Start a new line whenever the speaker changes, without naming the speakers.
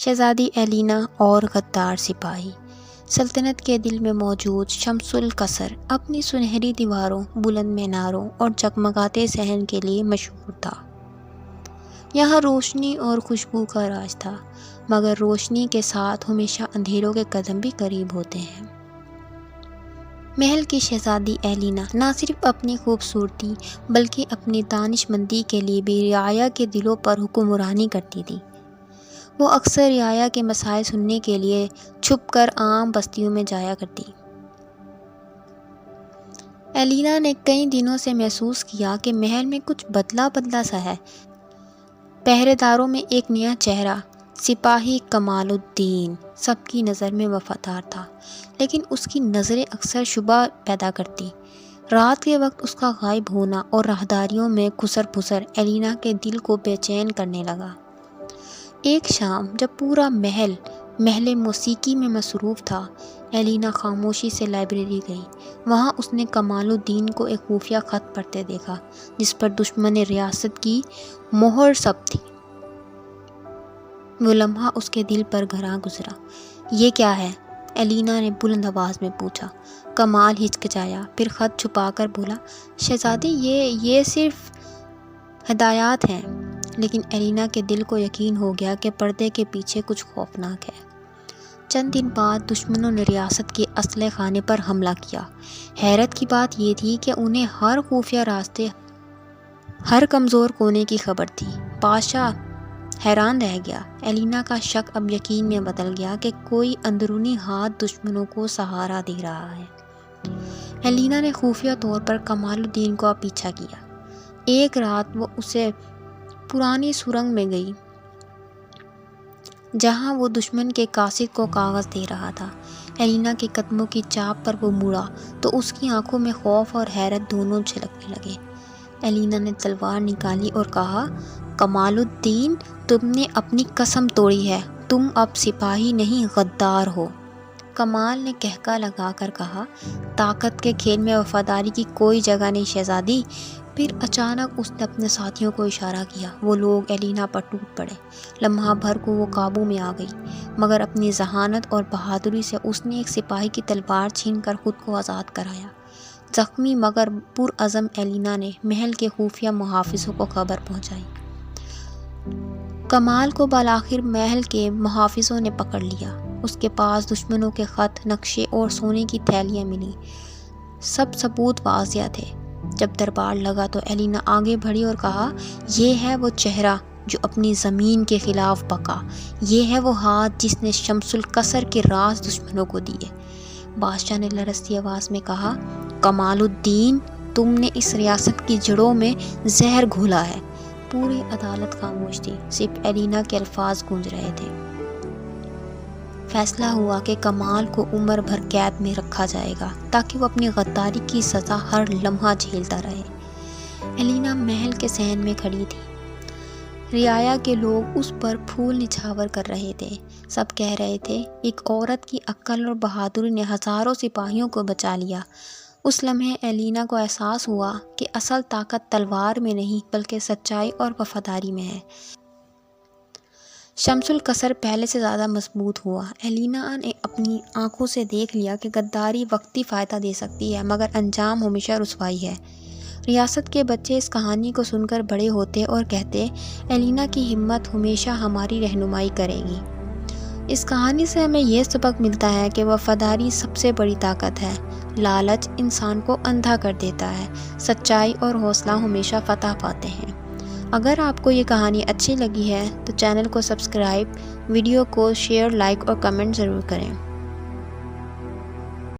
شہزادی ایلینا اور غدار سپاہی۔ سلطنت کے دل میں موجود شمس القصر اپنی سنہری دیواروں، بلند میناروں اور جگمگاتے صحن کے لیے مشہور تھا۔ یہاں روشنی اور خوشبو کا راج تھا، مگر روشنی کے ساتھ ہمیشہ اندھیروں کے قدم بھی قریب ہوتے ہیں۔ محل کی شہزادی ایلینا نہ صرف اپنی خوبصورتی بلکہ اپنی دانش مندی کے لیے بھی رعایا کے دلوں پر حکمرانی کرتی تھی۔ وہ اکثر رعایا کے مسائل سننے کے لیے چھپ کر عام بستیوں میں جایا کرتی۔ ایلینا نے کئی دنوں سے محسوس کیا کہ محل میں کچھ بدلا بدلا سا ہے۔ پہرے داروں میں ایک نیا چہرہ، سپاہی کمال الدین، سب کی نظر میں وفادار تھا، لیکن اس کی نظریں اکثر شبہ پیدا کرتی۔ رات کے وقت اس کا غائب ہونا اور راہداریوں میں گھسر پھسر ایلینا کے دل کو بے چین کرنے لگا۔ ایک شام جب پورا محل موسیقی میں مصروف تھا، ایلینا خاموشی سے لائبریری گئی۔ وہاں اس نے کمال الدین کو ایک خفیہ خط پڑھتے دیکھا جس پر دشمن ریاست کی مہر سب تھی۔ وہ لمحہ اس کے دل پر گراں گزرا۔ یہ کیا ہے؟ ایلینا نے بلند آواز میں پوچھا۔ کمال ہچکچایا، پھر خط چھپا کر بولا، شہزادی یہ صرف ہدایات ہیں۔ لیکن ایلینا کے دل کو یقین ہو گیا کہ پردے کے پیچھے کچھ خوفناک ہے۔ چند دن بعد دشمنوں نے ریاست کے اسلحہ خانے پر حملہ کیا۔ حیرت کی بات یہ تھی کہ انہیں ہر خفیہ راستے، ہر کمزور کونے کی خبر تھی۔ بادشاہ حیران رہ گیا۔ ایلینا کا شک اب یقین میں بدل گیا کہ کوئی اندرونی ہاتھ دشمنوں کو سہارا دے رہا ہے۔ ایلینا نے خفیہ طور پر کمال الدین کا پیچھا کیا۔ ایک رات وہ اسے پرانی سرنگ میں گئی جہاں وہ دشمن کے قاصد کو کاغذ دے رہا تھا۔ ایلینا کے قدموں کی چاپ پر وہ مڑا تو اس کی آنکھوں میں خوف اور حیرت دونوں جھلکنے لگے۔ ایلینا نے تلوار نکالی اور کہا، کمال الدین، تم نے اپنی قسم توڑی ہے، تم اب سپاہی نہیں غدار ہو۔ کمال نے قہقہ لگا کر کہا، طاقت کے کھیل میں وفاداری کی کوئی جگہ نہیں شہزادی۔ پھر اچانک اس نے اپنے ساتھیوں کو اشارہ کیا۔ وہ لوگ ایلینا پر ٹوٹ پڑے۔ لمحہ بھر کو وہ قابو میں آ گئی، مگر اپنی ذہانت اور بہادری سے اس نے ایک سپاہی کی تلوار چھین کر خود کو آزاد کرایا۔ زخمی مگر پرعزم ایلینا نے محل کے خفیہ محافظوں کو خبر پہنچائی۔ کمال کو بالآخر محل کے محافظوں نے پکڑ لیا۔ اس کے پاس دشمنوں کے خط، نقشے اور سونے کی تھیلیاں ملیں۔ سب ثبوت واضح تھے۔ جب دربار لگا تو ایلینا آگے بڑھی اور کہا، یہ ہے وہ چہرہ جو اپنی زمین کے خلاف بکا، یہ ہے وہ ہاتھ جس نے شمس القصر کے راز دشمنوں کو دیے۔ بادشاہ نے لرزتی آواز میں کہا، کمال الدین، تم نے اس ریاست کی جڑوں میں زہر گھولا ہے۔ پوری عدالت خاموش تھی، صرف ایلینا کے الفاظ گونج رہے تھے۔ فیصلہ ہوا کہ کمال کو عمر بھر قید میں رکھا جائے گا تاکہ وہ اپنی غداری کی سزا ہر لمحہ جھیلتا رہے۔ ایلینا محل کے صحن میں کھڑی تھی۔ رعایا کے لوگ اس پر پھول نچھاور کر رہے تھے۔ سب کہہ رہے تھے، ایک عورت کی عقل اور بہادری نے ہزاروں سپاہیوں کو بچا لیا۔ اس لمحے ایلینا کو احساس ہوا کہ اصل طاقت تلوار میں نہیں بلکہ سچائی اور وفاداری میں ہے۔ شمس القصر پہلے سے زیادہ مضبوط ہوا۔ ایلینا نے اپنی آنکھوں سے دیکھ لیا کہ غداری وقتی فائدہ دے سکتی ہے، مگر انجام ہمیشہ رسوائی ہے۔ ریاست کے بچے اس کہانی کو سن کر بڑے ہوتے اور کہتے، ایلینا کی ہمت ہمیشہ ہماری رہنمائی کرے گی۔ اس کہانی سے ہمیں یہ سبق ملتا ہے کہ وفاداری سب سے بڑی طاقت ہے۔ لالچ انسان کو اندھا کر دیتا ہے، سچائی اور حوصلہ ہمیشہ فتح پاتے ہیں۔ اگر آپ کو یہ کہانی اچھی لگی ہے تو چینل کو سبسکرائب، ویڈیو کو شیئر، لائک اور کمنٹ ضرور کریں۔